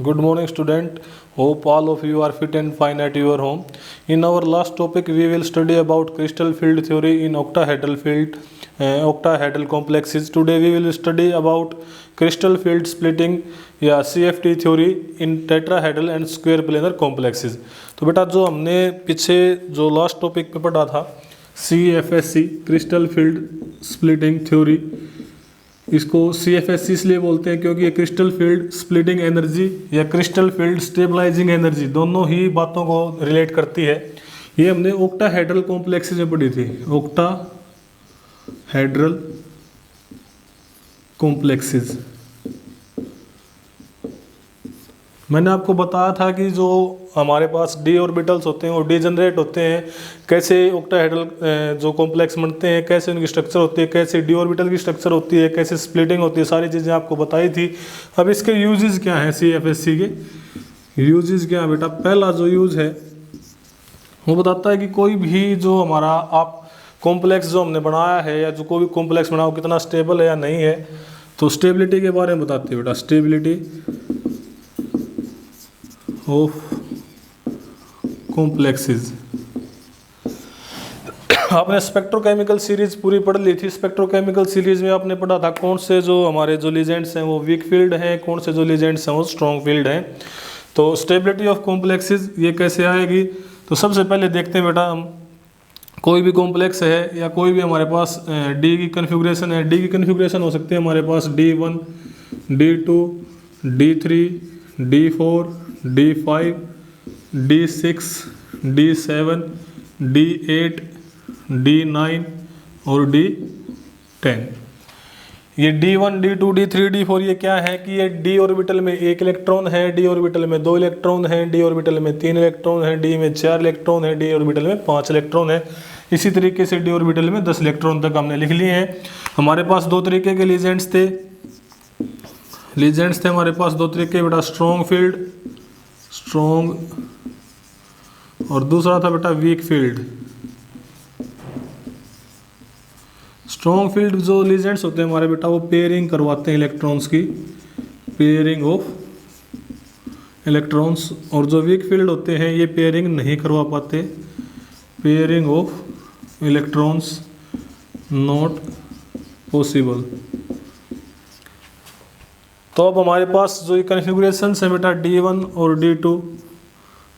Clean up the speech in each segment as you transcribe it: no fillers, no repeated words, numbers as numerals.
Good morning, student. Hope all of you are fit and fine at your home. In our last topic, we will study about crystal field theory in octahedral complexes. Today, we will study about crystal field splitting या CFT theory in tetrahedral and square planar complexes. तो बेटा जो हमने पीछे जो last topic पे पढ़ा था CFSC crystal field splitting theory, इसको CFSC इसलिए बोलते हैं क्योंकि ये क्रिस्टल फील्ड स्प्लिटिंग एनर्जी या क्रिस्टल फील्ड स्टेबलाइजिंग एनर्जी दोनों ही बातों को रिलेट करती है। ये हमने ऑक्टाहेड्रल कॉम्प्लेक्सेस में पढ़ी थी, ऑक्टाहेड्रल कॉम्प्लेक्सेस। मैंने आपको बताया था कि जो हमारे पास डी ऑर्बिटल्स होते हैं वो डीजनरेट होते हैं, कैसे ऑक्टाहेड्रल जो कॉम्प्लेक्स बनते हैं, कैसे उनकी स्ट्रक्चर होती है, कैसे डी ऑर्बिटल की स्ट्रक्चर होती है, कैसे स्प्लिटिंग होती है, सारी चीज़ें आपको बताई थी। अब इसके यूजेस क्या हैं, CFSC के यूजेस क्या है बेटा? पहला जो यूज़ है वो बताता है कि कोई भी जो हमारा आप कॉम्प्लेक्स जो हमने बनाया है या जो कोई भी कॉम्प्लेक्स बनाओ कितना स्टेबल है या नहीं है। तो स्टेबिलिटी के बारे में बताती है बेटा, स्टेबिलिटी ऑफ कॉम्प्लेक्सेस। आपने स्पेक्ट्रोकेमिकल सीरीज पूरी पढ़ ली थी। स्पेक्ट्रोकेमिकल सीरीज में आपने पढ़ा था कौन से जो हमारे जो लीजेंड्स हैं वो वीक फील्ड हैं, कौन से जो लीजेंड्स हैं वो स्ट्रॉन्ग फील्ड हैं। तो स्टेबिलिटी ऑफ कॉम्प्लेक्सेस ये कैसे आएगी? तो सबसे पहले देखते हैं बेटा, हम कोई भी कॉम्प्लेक्स है या कोई भी हमारे पास डी की कन्फिग्रेशन है। डी की कन्फिग्रेशन हो सकती है हमारे पास D1, D2, D3, D4, D5, D6, D7, D8, D9 और D10। ये D1, D2, D3, D4 ये क्या है कि ये D ऑर्बिटल में एक इलेक्ट्रॉन है, D ऑर्बिटल में 2 इलेक्ट्रॉन है, D ऑर्बिटल में 3 इलेक्ट्रॉन है, D में 4 इलेक्ट्रॉन है, D ऑर्बिटल में 5 इलेक्ट्रॉन है। इसी तरीके से D ऑर्बिटल में 10 इलेक्ट्रॉन तक हमने लिख लिए हैं। हमारे पास दो तरीके के लीजेंड्स थे हमारे पास दो तरीके बेटा, स्ट्रॉन्ग फील्ड, स्ट्रॉन्ग, और दूसरा था बेटा वीक फील्ड। स्ट्रॉन्ग फील्ड जो लीजेंड्स होते हैं हमारे बेटा वो पेयरिंग करवाते हैं इलेक्ट्रॉन्स की, पेयरिंग ऑफ इलेक्ट्रॉन्स। और जो वीक फील्ड होते हैं ये पेयरिंग नहीं करवा पाते, pairing of electrons not possible. तो अब हमारे पास जो ये कन्फिगरेशन है बेटा D1 और D2,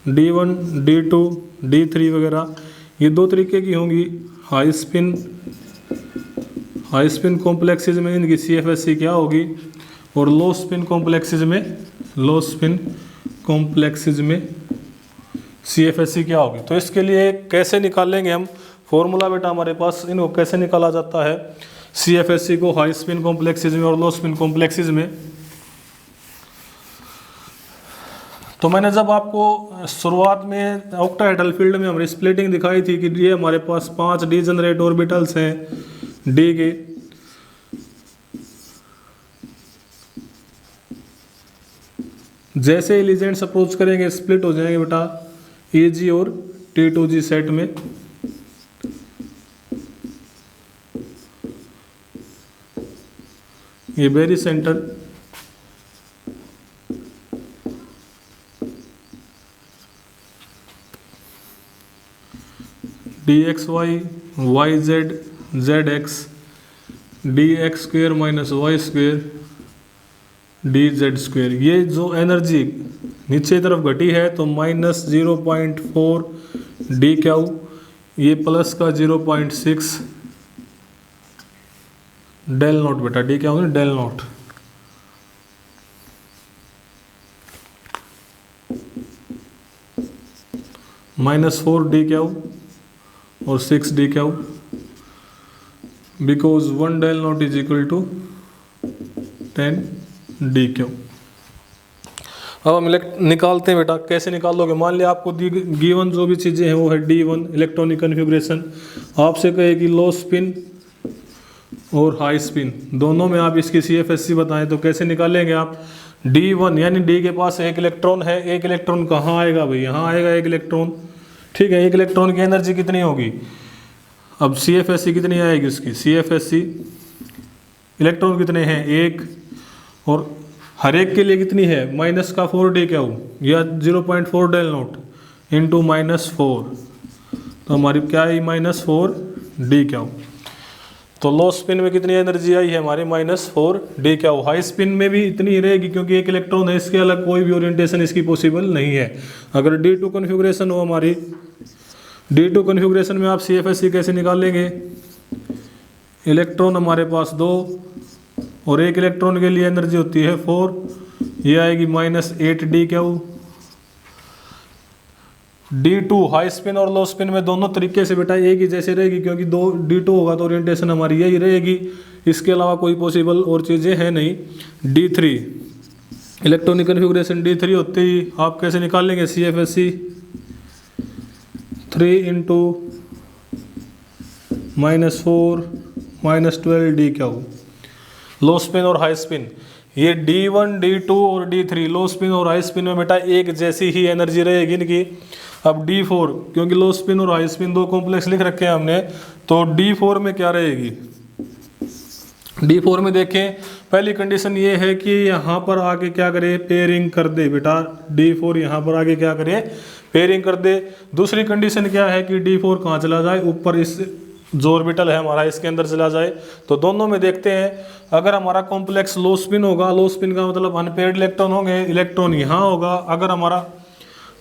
D1, D2, D3 वगैरह, ये दो तरीके की होंगी। हाई स्पिन कॉम्प्लेक्सेस में इनकी CFSC क्या होगी, और लो स्पिन कॉम्प्लेक्सेस में CFSC क्या होगी। तो इसके लिए कैसे निकालेंगे हम फॉर्मूला बेटा, हमारे पास इनको कैसे निकाला जाता है CFSC को हाई स्पिन कॉम्प्लेक्सेस में और लो स्पिन कॉम्प्लेक्सेस में। तो मैंने जब आपको शुरुआत में ऑक्टाहेड्रल फील्ड में हमने स्प्लिटिंग दिखाई थी कि ये हमारे पास 5 डीजनरेट ऑर्बिटल्स हैं D के, जैसे ही लीजेंड्स अप्रोच करेंगे स्प्लिट हो जाएंगे बेटा AG और T2G सेट में। ये very centre DXY, YZ, ZX, DX square minus Y square, DZ square. ये जो एनर्जी नीचे तरफ घटी है तो -0.4 D क्यू, ये प्लस का 0.6 डेल नॉट बेटा, D क्या होगा डेल नॉट। -4 D क्यू और 6 D Q, because 1 del not is equal to 10 D Q. अब हम निकालते हैं बेटा, कैसे निकालोगे? मान लिया आपको गिवन जो भी चीज़ें हैं वो है D1 इलेक्ट्रॉनिक कन्फिग्रेशन, आपसे कहे कि लो स्पिन और हाई स्पिन दोनों में आप इसकी CFSC बताएं, तो कैसे निकालेंगे आप? D1 यानी D के पास एक इलेक्ट्रॉन है, एक इलेक्ट्रॉन कहाँ आएगा भाई? यहाँ आएगा एक इलेक्ट्रॉन, ठीक है। एक इलेक्ट्रॉन की एनर्जी कितनी होगी? अब CFSC कितनी आएगी उसकी? CFSC इलेक्ट्रॉन कितने हैं? एक, और हर एक के लिए कितनी है, माइनस का 4 डी क्यू या 0.4 डेल नोट इंटू -4, तो हमारी क्या आई -4 डी क्यू। तो लो स्पिन में कितनी एनर्जी आई है हमारी -4 डी क्यू। हाई स्पिन में भी इतनी ही रहेगी क्योंकि एक इलेक्ट्रॉन है, इसके अलग कोई भी ओरिएंटेशन इसकी पॉसिबल नहीं है। अगर D2 कन्फिग्रेशन हो हमारी, D2 कन्फिग्रेशन में आप CFSE कैसे निकालेंगे, इलेक्ट्रॉन हमारे पास 2 और एक इलेक्ट्रॉन के लिए एनर्जी होती है 4, ये आएगी -8 D Q. D2 high spin और लो स्पिन में दोनों तरीके से बेटा एक ही जैसे रहेगी, क्योंकि दो D2 होगा तो ओरिएंटेशन हमारी यही रहेगी, इसके अलावा कोई पॉसिबल और चीज़ें हैं नहीं। D3 इलेक्ट्रॉनिक कन्फिग्रेशन D3 होते ही आप कैसे निकालेंगे, CFSE 3 इंटू -4 -12 डी क्यू। लो स्पिन और हाई स्पिन, ये D1 D2 और D3 लो स्पिन और हाई स्पिन में बेटा एक जैसी ही एनर्जी रहेगी इनकी। अब D4 क्योंकि लो स्पिन और हाई स्पिन दो कॉम्प्लेक्स लिख रखे हैं हमने, तो D4 में क्या रहेगी, D4 में देखें पहली कंडीशन ये है कि यहाँ पर आके क्या करे, पेयरिंग कर दे बेटा। D4 यहाँ पर आके क्या करे, पेयरिंग कर दे। दूसरी कंडीशन क्या है कि D4 कहाँ चला जाए, ऊपर इस जो ऑर्बिटल है हमारा इसके अंदर चला जाए। तो दोनों में देखते हैं, अगर हमारा कॉम्प्लेक्स लो स्पिन होगा, लो स्पिन का मतलब अनपेयर्ड इलेक्ट्रॉन होंगे, इलेक्ट्रॉन यहाँ होगा। अगर हमारा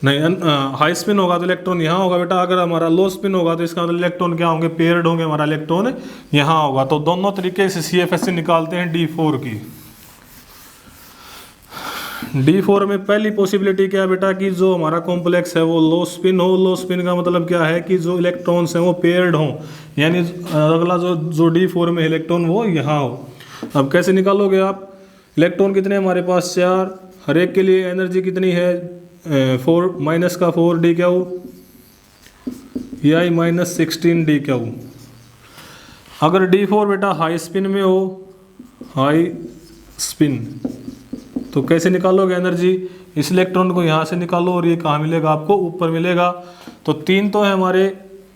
नहीं हाई स्पिन होगा तो इलेक्ट्रॉन यहाँ होगा बेटा। अगर हमारा लो स्पिन होगा तो इसका मतलब इलेक्ट्रॉन क्या होंगे, पेयर्ड होंगे, हमारा इलेक्ट्रॉन यहाँ होगा। तो दोनों तरीके से CFSE निकालते हैं D4 की। D4 में पहली पॉसिबिलिटी क्या है बेटा कि जो हमारा कॉम्प्लेक्स है वो लो स्पिन हो। लो स्पिन का मतलब क्या है कि जो इलेक्ट्रॉन्स हैं वो पेयर्ड हों, यानी अगला जो D4 में इलेक्ट्रॉन वो यहाँ हो। अब कैसे निकालोगे आप, इलेक्ट्रॉन कितने हमारे पास 4, हर एक के लिए एनर्जी कितनी है 4 -4 डी क्यू, ये आई -16 डी क्यू। अगर D4 बेटा हाई स्पिन में हो, हाई स्पिन, तो कैसे निकालोगे एनर्जी, इस इलेक्ट्रॉन को यहाँ से निकालो और ये कहाँ मिलेगा आपको, ऊपर मिलेगा। तो 3 तो है हमारे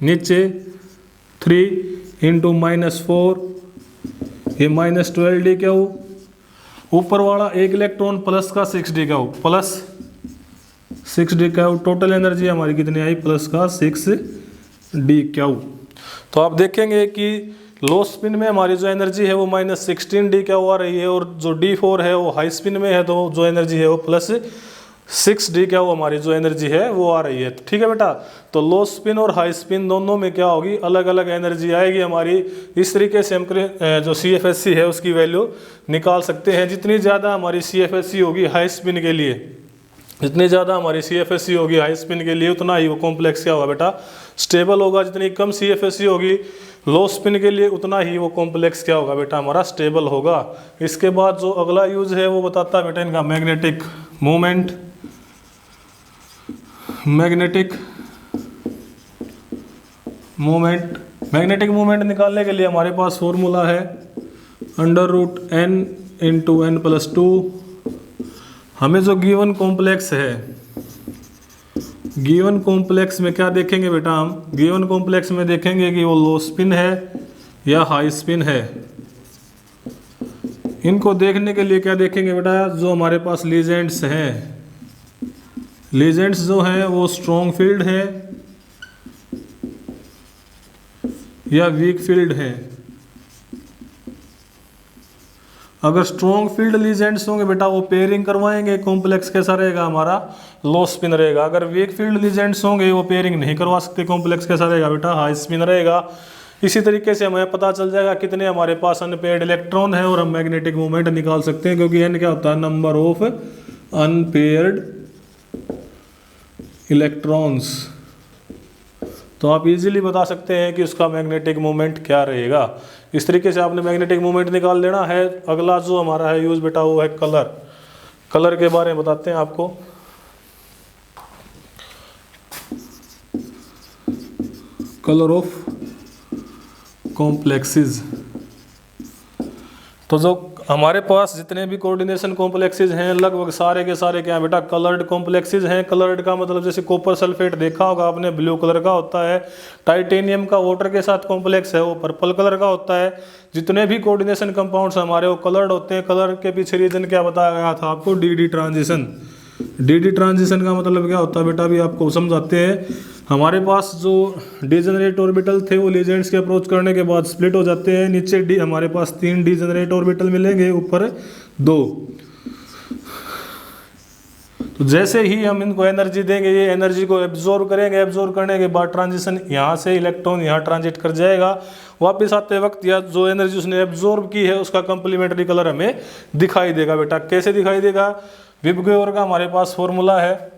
नीचे, 3 इंटू -4 ये -12 डी क्यू। ऊपर वाला एक इलेक्ट्रॉन प्लस का 6 D Q, plus 6 D Q. Total energy हमारी कितनी आई, प्लस का 6 डी क्यू। तो आप देखेंगे कि लो स्पिन में हमारी जो एनर्जी है वो -16 डी क्यू आ रही है, और जो D4 है वो हाई स्पिन में है तो जो एनर्जी है वो +6 डी क्यू हमारी जो एनर्जी है वो आ रही है। ठीक है बेटा, तो लो स्पिन और हाई स्पिन दोनों में क्या होगी, अलग अलग एनर्जी आएगी हमारी। इस तरीके से हम जो CFSE है उसकी वैल्यू निकाल सकते हैं। जितनी ज़्यादा हमारी CFSE होगी हाई स्पिन के लिए, जितनी ज़्यादा हमारी CFSE होगी हाई स्पिन के लिए, उतना ही वो कॉम्प्लेक्स क्या होगा बेटा, स्टेबल होगा। जितनी कम CFSE होगी लो स्पिन के लिए, उतना ही वो कॉम्प्लेक्स क्या होगा बेटा, हमारा स्टेबल होगा। इसके बाद जो अगला यूज है वो बताता है बेटा इनका मैग्नेटिक मोमेंट। मैग्नेटिक मोमेंट निकालने के लिए हमारे पास फॉर्मूला है √n × n+2। हमें जो गिवन कॉम्प्लेक्स है, गिवन कॉम्प्लेक्स में क्या देखेंगे बेटा, हम गिवन कॉम्प्लेक्स में देखेंगे कि वो लो स्पिन है या हाई स्पिन है। इनको देखने के लिए क्या देखेंगे बेटा, जो हमारे पास लीजेंड्स हैं, लीजेंड्स जो हैं वो स्ट्रॉन्ग फील्ड है या वीक फील्ड है। अगर स्ट्रॉन्ग फील्ड लीजेंड्स होंगे बेटा वो पेयरिंग करवाएंगे, कॉम्प्लेक्स कैसा रहेगा हमारा, लो स्पिन रहेगा। अगर वीक फील्ड लीजेंड्स होंगे वो पेयरिंग नहीं करवा सकते, कॉम्प्लेक्स कैसा रहेगा बेटा, हाई स्पिन रहेगा। इसी तरीके से हमें पता चल जाएगा कितने हमारे पास अनपेयर्ड इलेक्ट्रॉन है, और हम मैग्नेटिक मोमेंट निकाल सकते हैं, क्योंकि n क्या होता है, नंबर ऑफ अनपेयर्ड इलेक्ट्रॉन्स। तो आप इजीली बता सकते हैं कि उसका मैग्नेटिक मोमेंट क्या रहेगा। इस तरीके से आपने मैग्नेटिक मोमेंट निकाल लेना है। अगला जो हमारा है यूज बेटा वो है कलर। कलर के बारे में बताते हैं आपको। Colour of complexes. तो जो हमारे पास जितने भी कोऑर्डिनेशन कॉम्प्लेक्सेस हैं लगभग सारे के सारे क्या है बेटा, कलर्ड कॉम्प्लेक्सेस हैं। कलर्ड का मतलब जैसे कॉपर सल्फेट देखा होगा आपने, ब्लू कलर का होता है। टाइटेनियम का वाटर के साथ कॉम्प्लेक्स है, वो पर्पल कलर का होता है। जितने भी कोऑर्डिनेशन कंपाउंड्स हमारे वो कलर्ड होते हैं। कलर के पीछे रीजन क्या बताया गया था आपको, डी ट्रांजिशन। डी ट्रांजिशन का मतलब क्या होता है बेटा, अभी आपको समझाते हैं। हमारे पास जो डिजेनरेट ऑर्बिटल थे वो लीजेंड्स के अप्रोच करने के बाद स्प्लिट हो जाते हैं। नीचे डी हमारे पास 3 डिजेनरेट ऑर्बिटल मिलेंगे, ऊपर 2। तो जैसे ही हम इनको एनर्जी देंगे, ये एनर्जी को एब्जॉर्ब करेंगे। एब्जॉर्ब करने के बाद ट्रांजिशन यहाँ से इलेक्ट्रॉन यहाँ ट्रांजिट कर जाएगा। वापस आते वक्त या जो एनर्जी उसने एब्जॉर्ब की है उसका कंप्लीमेंट्री कलर हमें दिखाई देगा बेटा। कैसे दिखाई देगा, विबग्योर का हमारे पास फॉर्मूला है,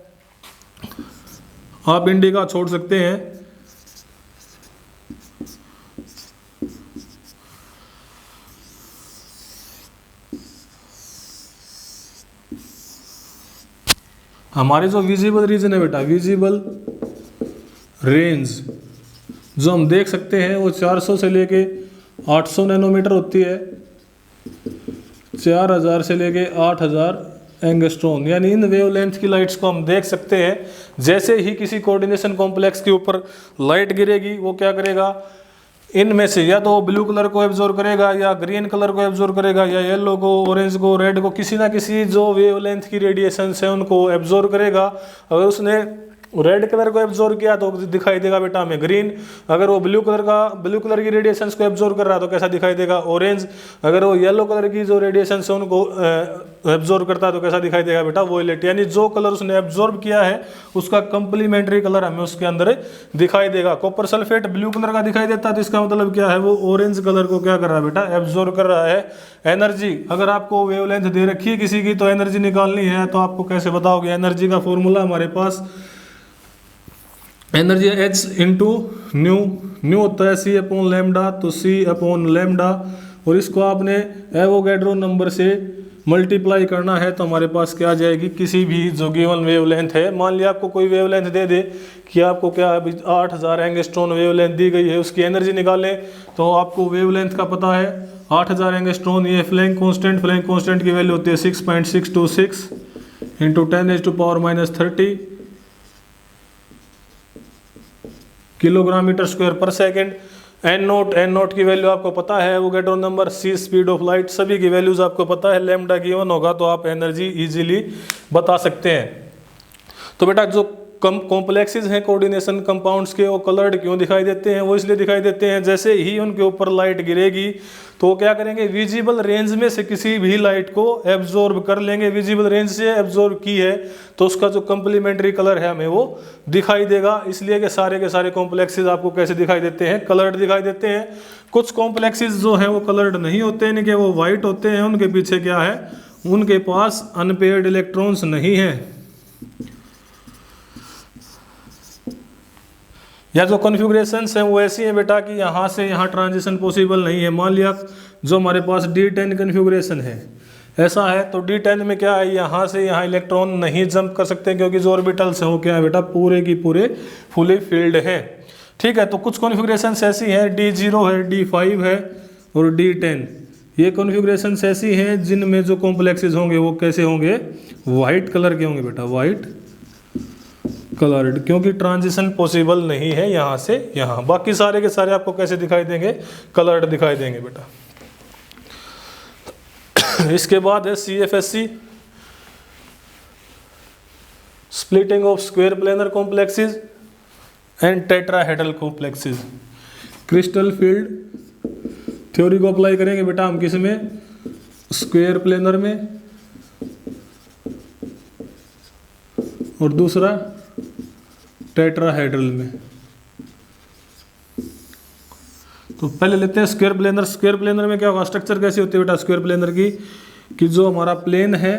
आप इंडिका छोड़ सकते हैं। हमारे जो विजिबल रीजन है बेटा, विजिबल रेंज जो हम देख सकते हैं वो 400 से लेके 800 नैनोमीटर होती है, 4000 से लेके 8000 एंगस्ट्रॉन, यानी इन वेवलेंथ की लाइट्स को हम देख सकते हैं। जैसे ही किसी कोऑर्डिनेशन कॉम्प्लेक्स के ऊपर लाइट गिरेगी वो क्या करेगा, इनमें से या तो ब्लू कलर को एब्जॉर्ब करेगा, या ग्रीन कलर को एब्जॉर्ब करेगा, या येलो को, ऑरेंज को, रेड को, किसी ना किसी जो वेवलेंथ की रेडिएशन है उनको एब्जॉर्ब करेगा। अगर उसने रेड कलर को एब्जॉर्ब किया तो दिखाई देगा बेटा हमें ग्रीन। अगर वो ब्लू कलर की रेडिएशंस को एब्जॉर्ब कर रहा है तो कैसा दिखाई देगा, ऑरेंज। अगर वो येलो कलर की जो रेडिएशन है उनको एब्जॉर्ब करता है तो कैसा दिखाई देगा बेटा, वॉयलेट। यानी जो कलर उसने एब्जॉर्ब किया है उसका कंप्लीमेंट्री कलर हमें उसके अंदर दिखाई देगा। कॉपर सल्फेट ब्लू कलर का दिखाई देता है तो इसका मतलब क्या है, वो ऑरेंज कलर को क्या कर रहा है बेटा, एब्जॉर्ब कर रहा है। एनर्जी, अगर आपको वेवलेंथ दे रखी है किसी की तो एनर्जी निकालनी है तो आपको कैसे बताओगे। एनर्जी का फॉर्मूला हमारे पास, एनर्जी H इंटू न्यू होता है C अपॉन लैम्डा, तो C अपॉन लैम्डा, और इसको आपने एवोगैड्रो नंबर से मल्टीप्लाई करना है तो हमारे पास क्या आ जाएगी, किसी भी जो गिवन वेवलेंथ है। मान लिया आपको कोई वेवलेंथ दे दे कि आपको क्या 8000 एंगस्ट्रॉन वेवलेंथ दी गई है, उसकी एनर्जी निकालें तो आपको वेवलेंथ का पता है 8000 एंगस्ट्रॉन। ये फ्लैंक कांस्टेंट की वैल्यू होती है 6.626 इंटू 10⁻⁻30 किलोग्राम मीटर स्क्वायर पर सेकेंड। एन नोट की वैल्यू आपको पता है, Avogadro number, C speed of light, सभी की वैल्यूज आपको पता है। लैम्डा गिवन होगा तो आप एनर्जी इजीली बता सकते हैं। तो बेटा जो कॉम्प्लेक्सेस हैं कोऑर्डिनेशन कंपाउंड्स के, वो कलर्ड क्यों दिखाई देते हैं, वो इसलिए दिखाई देते हैं जैसे ही उनके ऊपर लाइट गिरेगी तो क्या करेंगे, विजिबल रेंज में से किसी भी लाइट को एब्जॉर्ब कर लेंगे। विजिबल रेंज से एब्जॉर्ब की है तो उसका जो कंप्लीमेंट्री कलर है हमें वो दिखाई देगा। इसलिए कि सारे के सारे कॉम्प्लेक्सेस आपको कैसे दिखाई देते हैं, कलर्ड दिखाई देते हैं। कुछ कॉम्प्लेक्सेस जो हैं वो कलर्ड नहीं होते हैं, कि वो वाइट होते हैं। उनके पीछे क्या है, उनके पास अनपेयर्ड इलेक्ट्रॉन्स नहीं हैं, या जो कॉन्फ़िगरेशंस हैं वो ऐसी हैं बेटा कि यहाँ से यहाँ ट्रांजिशन पॉसिबल नहीं है। मान लिया जो हमारे पास D10 कॉन्फ़िगरेशन है, ऐसा है तो D10 में क्या है, यहाँ से यहाँ इलेक्ट्रॉन नहीं जंप कर सकते क्योंकि जो ऑर्बिटल्स हैं वो क्या है बेटा, पूरे की पूरे फुली फील्ड हैं। ठीक है, तो कुछ कॉन्फ़िगरेशंस ऐसी हैं, D0 है, D5 है और D10। ये कॉन्फ़िगरेशंस ऐसी हैं जिनमें जो कॉम्प्लेक्सेस होंगे वो कैसे होंगे, वाइट कलर के होंगे बेटा, वाइट कलर्ड, क्योंकि ट्रांजिशन पॉसिबल नहीं है यहाँ से यहाँ। बाकी सारे के सारे आपको कैसे दिखाई देंगे, कलर्ड दिखाई देंगे बेटा। इसके बाद है CFSC, splitting of square planar complexes and tetrahedral complexes. Crystal field theory को अप्लाई करेंगे बेटा हम किस में, स्क्वायर प्लेनर में, और दूसरा टेट्राहेड्रल में। तो पहले लेते हैं स्क्वायर प्लेनर। स्क्वायर प्लेनर में क्या होगा, स्ट्रक्चर कैसी होती है बेटा स्क्वायर प्लेनर की, कि जो हमारा प्लेन है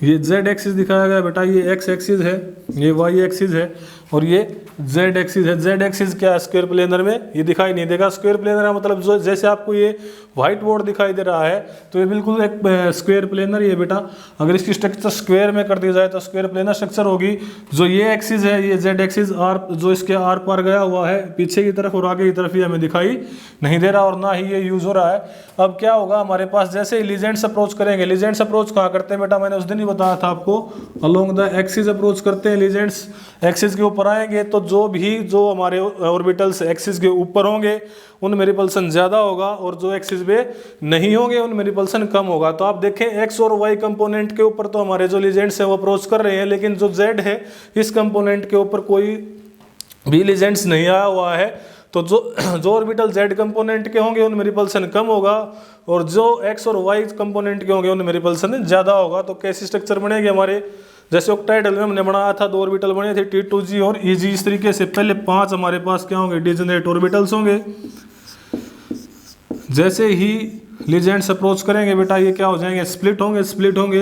ये Z एक्सिस दिखाया गया बेटा, ये X एक्सिस है, ये Y एक्सिस है और ये जेड एक्सिस है। जेड एक्सिस क्या है स्क्वायर प्लेनर में, ये दिखाई नहीं देगा। स्क्वायर प्लेनर का मतलब जो जैसे आपको ये व्हाइट बोर्ड दिखाई दे रहा है तो ये बिल्कुल एक स्क्वायर प्लेनर ही है बेटा। अगर इसकी स्ट्रक्चर स्क्वायर में कर दी जाए तो स्क्वायर प्लेनर स्ट्रक्चर होगी। जो ये एक्सिस है, ये जेड एक्सिस आर जो इसके आर पार गया हुआ है पीछे की तरफ और आगे की तरफ, ये हमें दिखाई नहीं दे रहा और ना ही ये यूज हो रहा है। अब क्या होगा हमारे पास, जैसे ही लीजेंड्स अप्रोच करेंगे, लीजेंड्स अप्रोच कहाँ करते हैं बेटा, मैंने उस दिन ही बताया था आपको, अलोंग द एक्सिस अप्रोच करते हैं। लीजेंड्स एक्सिस के ऊपर आएंगे तो जो हमारे ऑर्बिटल्स एक्सिस के ऊपर होंगे उनमें रिपल्सन ज़्यादा होगा और जो एक्सिस पे नहीं होंगे उनमें रिपल्सन कम होगा। तो आप देखें एक्स और वाई कंपोनेंट के ऊपर तो हमारे जो लीजेंड्स हैं वो अप्रोच कर रहे हैं, लेकिन जो जेड है इस कंपोनेंट के ऊपर कोई भी लीजेंड्स नहीं आया हुआ है। तो जो ऑर्बिटल जेड कंपोनेंट के होंगे उनमें रिपल्सन कम होगा और जो एक्स और वाई कंपोनेंट के होंगे उनमें रिपल्सन ज़्यादा होगा। तो कैसी स्ट्रक्चर बनेगी हमारे, जैसे ऑक्टाहेड्रल में हमने बनाया था 2 ऑर्बिटल बने थे T2G और EG। इस तरीके से पहले 5 हमारे पास क्या होंगे, डिजेनरेट ऑर्बिटल्स होंगे। जैसे ही लीजेंड्स अप्रोच करेंगे बेटा ये क्या हो जाएंगे, स्प्लिट होंगे।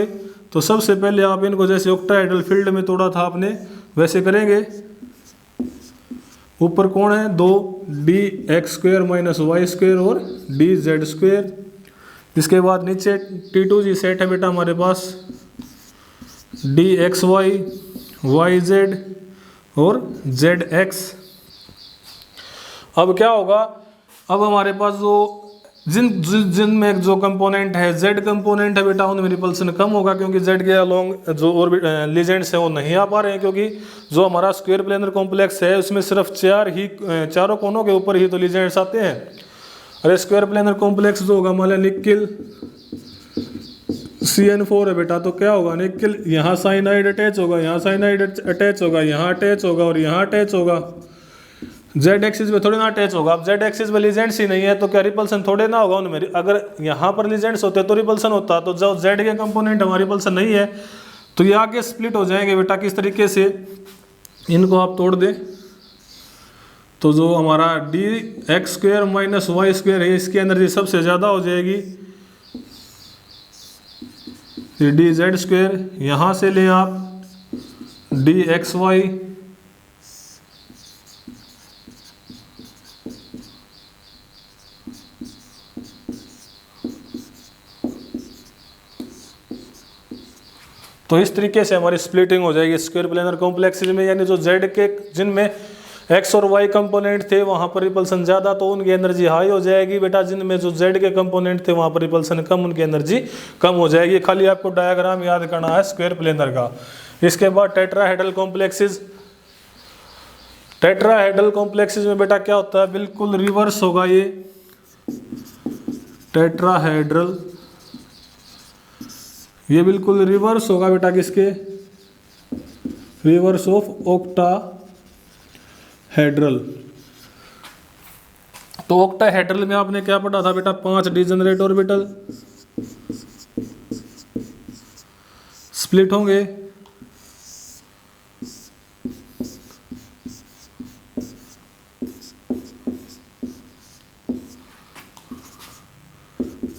तो सबसे पहले आप इनको जैसे ऑक्टाहेड्रल फील्ड में तोड़ा था आपने वैसे करेंगे। ऊपर कौन है, 2 dx² - y² और dz²। इसके बाद नीचे T2G सेट है बेटा हमारे पास, dxy, yz और zx। अब क्या होगा, अब हमारे पास जो जिन में जो कंपोनेंट है z कंपोनेंट है बेटा उनमें रिपल्सन कम होगा, क्योंकि z के अलोंग जो लीजेंड्स हैं वो नहीं आ पा रहे हैं, क्योंकि जो हमारा स्क्वायर प्लेनर कॉम्प्लेक्स है उसमें सिर्फ चारों कोनों के ऊपर ही तो लीजेंड्स आते हैं। अरे स्क्वायर प्लेनर कॉम्प्लेक्स जो होगा मान लिया निकिल CN4 है बेटा, तो क्या होगा, निकिल यहाँ साइनाइड अटैच होगा, यहाँ साइनाइड अटैच होगा, यहाँ अटैच होगा और यहाँ अटैच होगा। जेड एक्सिस में थोड़ी ना अटैच होगा। अब जेड एक्सिस में लीजेंड्स ही नहीं है तो क्या रिपल्सन थोड़े ना होगा उनमें। अगर यहाँ पर लीजेंड्स होते तो रिपल्सन होता, तो जो जेड के कंपोनेंट हमारे रिपल्सन नहीं है तो ये आगे स्प्लिट हो जाएंगे बेटा। किस तरीके से, इनको आप तोड़ दें तो जो हमारा dx² - y² है इसकी एनर्जी सबसे ज़्यादा हो जाएगी, dz²। यहाँ से लें आप dxy, तो इस तरीके से हमारी स्प्लिटिंग हो जाएगी स्क्वायर प्लेनर कॉम्प्लेक्सेस में। यानी जो जेड के जिनमें एक्स और वाई कंपोनेंट थे वहाँ पर रिपल्सन ज़्यादा तो उनकी एनर्जी हाई हो जाएगी बेटा। जिनमें जो जेड के कंपोनेंट थे वहाँ पर रिपल्सन कम, उनकी एनर्जी कम हो जाएगी। खाली आपको डायग्राम याद करना है स्क्वायर प्लेनर का। इसके बाद टेट्राहेड्रल कॉम्प्लेक्सेस। टेट्राहेड्रल कॉम्प्लेक्सेस में बेटा क्या होता है, बिल्कुल रिवर्स होगा ये टेट्राहेड्रल, ये बिल्कुल रिवर्स होगा बेटा किसके, रिवर्स ऑफ ऑक्टाहेड्रल। तो ऑक्टाहेड्रल में आपने क्या पढ़ा था बेटा, 5 डिजेनरेट ऑर्बिटल स्प्लिट होंगे,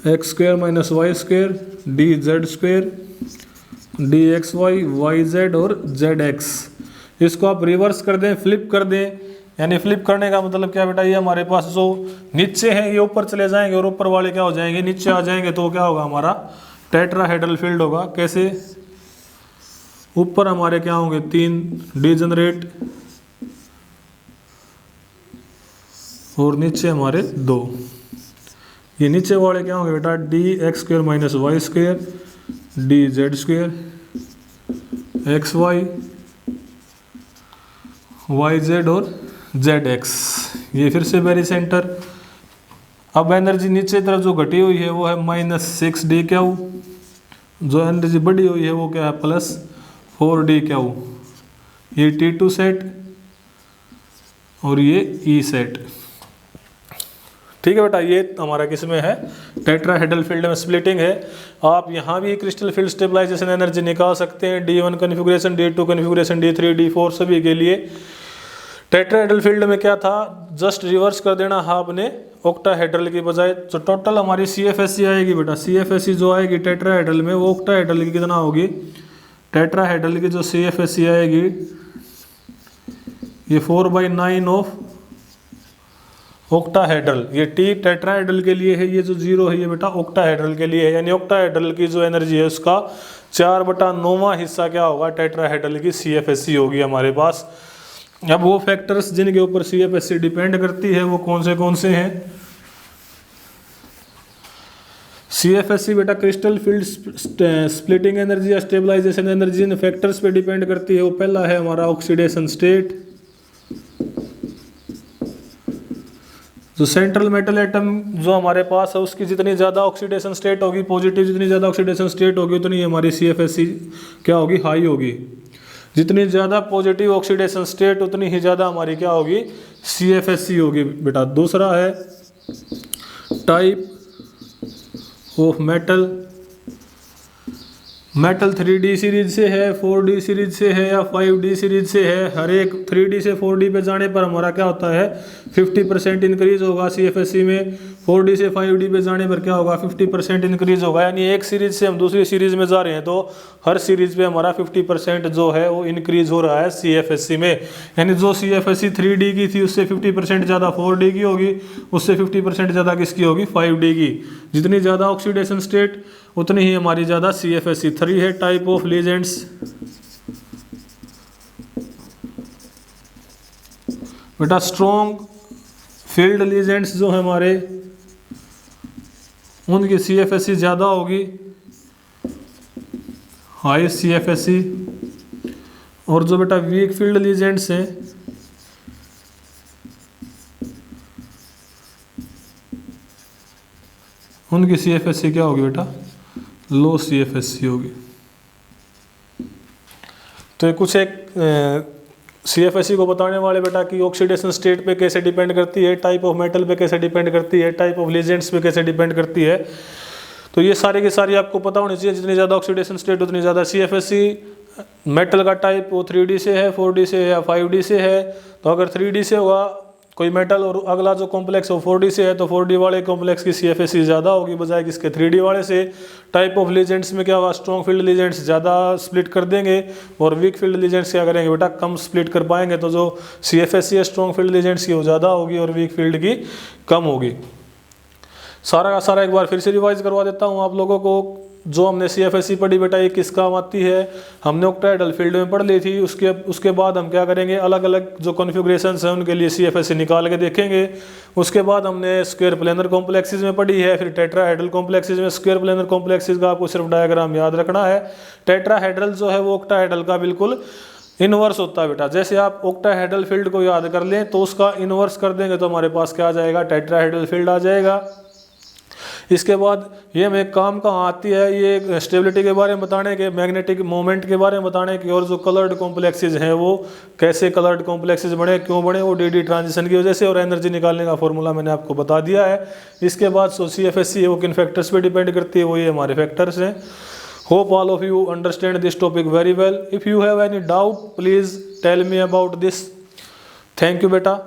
x² - y² dz² dxy yz और zx। इसको आप रिवर्स कर दें, फ्लिप कर दें। यानी फ्लिप करने का मतलब क्या बेटा, ये हमारे पास जो नीचे हैं ये ऊपर चले जाएंगे और ऊपर वाले क्या हो जाएंगे, नीचे आ जाएंगे। तो क्या होगा, हमारा टेट्राहेड्रल फील्ड होगा। कैसे, ऊपर हमारे क्या होंगे 3 डिजेनरेट और नीचे हमारे 2। ये नीचे वाले क्या होंगे बेटा, dx² - y² dz² xy yz और zx। ये फिर से वेरी सेंटर। अब एनर्जी नीचे तरफ जो घटी हुई है वो है -6dq, जो एनर्जी बढ़ी हुई है वो क्या है +4dq। ये T2 सेट और ये E सेट। ठीक है बेटा, ये हमारा किस में है, टेट्राहेड्रल फील्ड में स्प्लिटिंग है। आप यहाँ भी क्रिस्टल फील्ड स्टेबलाइजेशन एनर्जी निकाल सकते हैं, D1 configuration, D2 configuration, D3 D4 सभी के लिए। टेट्राहेड्रल फील्ड में क्या था, जस्ट रिवर्स कर देना आपने ऑक्टाहेड्रल की बजाय। तो टोटल हमारी CFSE आएगी बेटा, CFSE जो आएगी टेट्राहेड्रल में वो ऑक्टाहेड्रल की कितना होगी, टेट्राहेड्रल की जो CFSE आएगी ये 4/9 ऑफ ऑक्टाहेड्रल, ये टी टेट्राहेड्रल के लिए है, ये जो 0 है ये बेटा ऑक्टाहेड्रल के लिए है, यानी ऑक्टाहेड्रल की जो एनर्जी है उसका 4/9वां हिस्सा क्या होगा, टेट्राहेड्रल की CFSE होगी हमारे पास। अब वो फैक्टर्स जिनके ऊपर CFSE डिपेंड करती है वो कौन से हैं। CFSE बेटा क्रिस्टल फील्ड स्प्लिटिंग एनर्जी या स्टेबलाइजेशन एनर्जी इन फैक्टर्स पे डिपेंड करती है। वो पहला है हमारा ऑक्सीडेशन स्टेट, जो सेंट्रल मेटल एटम जो हमारे पास है उसकी जितनी ज़्यादा ऑक्सीडेशन स्टेट होगी, पॉजिटिव जितनी ज़्यादा ऑक्सीडेशन स्टेट होगी उतनी हमारी CFSE क्या होगी, हाई होगी। जितनी ज़्यादा पॉजिटिव ऑक्सीडेशन स्टेट उतनी ही ज़्यादा हमारी क्या होगी, CFSE होगी बेटा। दूसरा है type of metal, metal 3D series से है, 4D सीरीज से है या 5D सीरीज से है। हर एक 3D से 4D पे जाने पर हमारा क्या होता है, 50% इंक्रीज होगा CFSE में। 4D से 5D पे जाने पर क्या होगा, 50% इंक्रीज होगा। यानी एक सीरीज से हम दूसरी सीरीज में जा रहे हैं तो हर सीरीज पे हमारा 50% जो है वो इंक्रीज हो रहा है CFSE में। यानी जो CFSE 3D की थी उससे 50% ज़्यादा 4D की होगी, उससे 50% ज़्यादा किसकी होगी, 5D की। जितनी ज़्यादा ऑक्सीडेशन स्टेट उतनी ही हमारी ज़्यादा CFSE। 3 है टाइप ऑफ लीजेंड्स, बेटा स्ट्रॉन्ग फील्ड लीजेंड्स जो है हमारे उनकी CFSE ज़्यादा होगी, हाई CFSE। और जो बेटा वीक फील्ड लीजेंड्स हैं उनकी CFSE क्या होगी बेटा, लो CFSE होगी। तो कुछ एक CFSE को बताने वाले बेटा कि ऑक्सीडेशन स्टेट पे कैसे डिपेंड करती है, टाइप ऑफ मेटल पे कैसे डिपेंड करती है, टाइप ऑफ लीजेंड्स पे कैसे डिपेंड करती है। तो ये सारी की सारी आपको पता होनी चाहिए। जितनी ज़्यादा ऑक्सीडेशन स्टेट उतनी ज़्यादा CFSE। मेटल का टाइप वो 3D से है, 4D से है या 5D से है। तो अगर 3D से होगा कोई मेटल और अगला जो कॉम्प्लेक्स हो 4D से है तो 4D वाले कॉम्प्लेक्स की CFSE ज़्यादा होगी बजाय किसके, 3D वाले से। टाइप ऑफ लीजेंड्स में क्या होगा, स्ट्रॉन्ग फील्ड लीजेंड्स ज़्यादा स्प्लिट कर देंगे और वीक फील्ड लीजेंड्स क्या करेंगे बेटा, कम स्प्लिट कर पाएंगे। तो जो CFSE है स्ट्रॉन्ग फील्ड लीजेंड्स की वो ज़्यादा होगी और वीक फील्ड की कम होगी। सारा का सारा एक बार फिर से रिवाइज करवा देता हूँ आप लोगों को। जो हमने CFSE पढ़ी बेटा ये किस काम आती है, हमने ऑक्टाहेड्रल फील्ड में पढ़ ली थी। उसके बाद हम क्या करेंगे, अलग अलग जो कॉन्फ़िगरेशंस हैं उनके लिए CFSE निकाल के देखेंगे। उसके बाद हमने स्क्वायर प्लेनर कॉम्प्लेक्सेस में पढ़ी है, फिर टेट्राहेड्रल कॉम्प्लेक्सेस में। स्क्वायर प्लेनर कॉम्प्लेक्सेस का आपको सिर्फ डायग्राम याद रखना है। टेट्राहेड्रल जो है वो ऑक्टाहेड्रल का बिल्कुल इनवर्स होता है बेटा। जैसे आप ऑक्टाहेड्रल फील्ड को याद कर लें तो उसका इनवर्स कर देंगे तो हमारे पास क्या आ जाएगा, टेट्राहेड्रल फील्ड आ जाएगा। इसके बाद ये हमें काम कहाँ आती है, ये स्टेबिलिटी के बारे में बताने के, मैग्नेटिक मोमेंट के बारे में बताने की, और जो कलर्ड कॉम्प्लेक्सेस हैं वो कैसे कलर्ड कॉम्प्लेक्सेस बने, क्यों बने, वो DD ट्रांजिशन की वजह से, और एनर्जी निकालने का फॉर्मूला मैंने आपको बता दिया है। इसके बाद सो CFSE है वो किन फैक्टर्स पे डिपेंड करती है, वो ये हमारे फैक्टर्स हैं। Hope all of you understand this topic very well. If you have any doubt please tell me about this. Thank you बेटा।